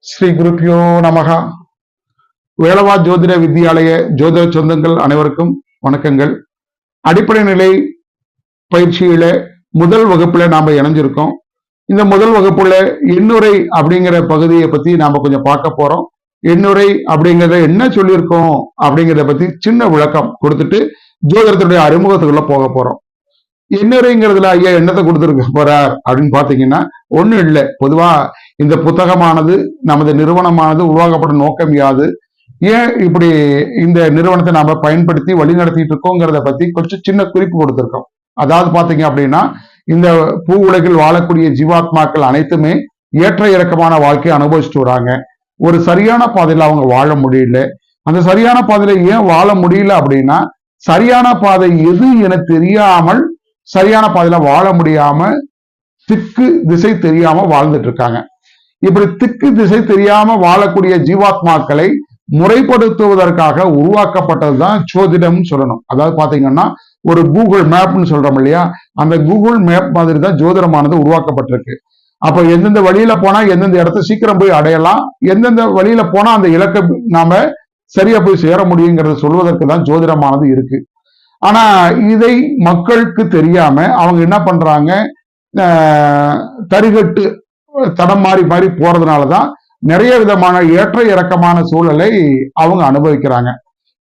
ஸ்ரீ குருப்பியோ நமகா. வேலவா ஜோதிட வித்யாலய ஜோதிட சொந்தங்கள் அனைவருக்கும் வணக்கங்கள். அடிப்படை நிலை பயிற்சியில முதல் வகுப்புல நாம இணைஞ்சிருக்கோம். இந்த முதல் வகுப்புல எண்ணுரை அப்படிங்கிற பகுதியை பத்தி நாம கொஞ்சம் பார்க்க போறோம். எண்ணுரை அப்படிங்கிறத என்ன சொல்லியிருக்கோம் அப்படிங்கிறத பத்தி சின்ன விளக்கம் கொடுத்துட்டு ஜோதிடத்துடைய அறிமுகத்துக்குள்ள போக போறோம். எண்ணுரைங்கிறதுல ஐயா என்னத்தை கொடுத்துருக்க போறார் அப்படின்னு பாத்தீங்கன்னா ஒண்ணும் இல்லை. பொதுவா இந்த புத்தகமானது நமது நிறுவனமானது உருவாக்கப்பட்ட நோக்கம் யாது, ஏன் இப்படி இந்த நிறுவனத்தை நாம பயன்படுத்தி வழி நடத்திட்டு இருக்கோங்கிறத பத்தி கொஞ்சம் சின்ன குறிப்பு கொடுத்திருக்கோம். அதாவது பாத்தீங்க அப்படின்னா இந்த பூ உலகில் வாழக்கூடிய ஜீவாத்மாக்கள் அனைத்துமே ஏற்ற இறக்கமான வாழ்க்கையை அனுபவிச்சுட்டு வராங்க. ஒரு சரியான பாதையில அவங்க வாழ முடியல. அந்த சரியான பாதையில ஏன் வாழ முடியல அப்படின்னா சரியான பாதை எது என தெரியாமல் சரியான பாதையில வாழ முடியாம திக்கு திசை தெரியாம வாழ்ந்துட்டு இருக்காங்க. இப்படி திக்கு திசை தெரியாம வாழக்கூடிய ஜீவாத்மாக்களை முறைப்படுத்துவதற்காக உருவாக்கப்பட்டதுதான் ஜோதிடம் சொல்லணும். அதாவது பாத்தீங்கன்னா ஒரு கூகுள் மேப்னு சொல்றோம் இல்லையா, அந்த கூகுள் மேப் மாதிரி தான் ஜோதிடமானது உருவாக்கப்பட்டிருக்கு. அப்ப எந்தெந்த வழியில போனா எந்தெந்த இடத்த சீக்கிரம் போய் அடையலாம், எந்தெந்த வழியில போனா அந்த இலக்கை நாம சரியா போய் சேர முடியுங்கிறத சொல்வதற்கு தான் ஜோதிடமானது இருக்கு. ஆனா இதை மக்களுக்கு தெரியாம அவங்க என்ன பண்றாங்க, தரிகட்டு தடம் மாறி மாறி போறதுனாலதான் நிறைய விதமான ஏற்ற இறக்கமான சூழலை அவங்க அனுபவிக்கிறாங்க.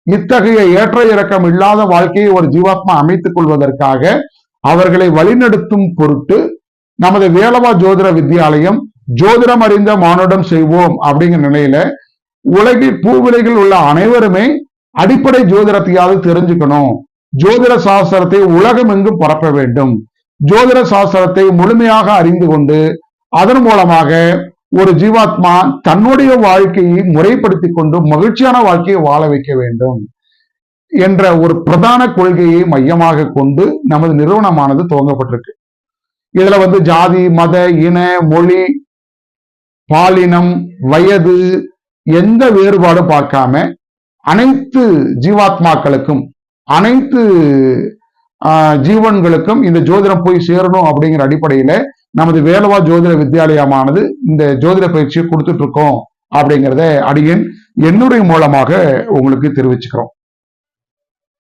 இத்தகைய ஏற்ற இறக்கம் இல்லாத வாழ்க்கையை ஒரு ஜீவாத்மா அமைத்துக் கொள்வதற்காக அவர்களை வழிநடத்தும் பொருட்டு நமது வேலவா ஜோதிட வித்யாலயம் ஜோதிடம் அறிந்த மானுடம் செய்வோம் அப்படிங்கிற நிலையில உலகில் பூவிலைகள் உள்ள அனைவருமே அடிப்படை ஜோதிடத்தையாவது தெரிஞ்சுக்கணும், ஜோதிட சாஸ்திரத்தை உலகம் எங்கும் பரப்ப வேண்டும், ஜோதிட சாஸ்திரத்தை முழுமையாக அறிந்து கொண்டு அதன் மூலமாக ஒரு ஜீவாத்மா தன்னுடைய வாழ்க்கையை முறைப்படுத்தி கொண்டு மகிழ்ச்சியான வாழ்க்கையை வாழ வைக்க வேண்டும் என்ற ஒரு பிரதான கொள்கையை மையமாக கொண்டு நமது நிறுவனமானது துவங்கப்பட்டிருக்கு. இதுல ஜாதி, மத, இன, மொழி, பாலினம், வயது எந்த வேறுபாடும் பார்க்காம அனைத்து ஜீவாத்மாக்களுக்கும் அனைத்து ஜீவன்களுக்கும் இந்த ஜோதிடம் போய் சேரணும் அப்படிங்கிற அடிப்படையில நமது வேலவா ஜோதிட வித்யாலயமானது இந்த ஜோதிட பயிற்சியை கொடுத்துட்டு இருக்கோம் அப்படிங்கிறத அடியேன் என்னுடைய மூலமாக உங்களுக்கு தெரிவிச்சுக்கிறோம்.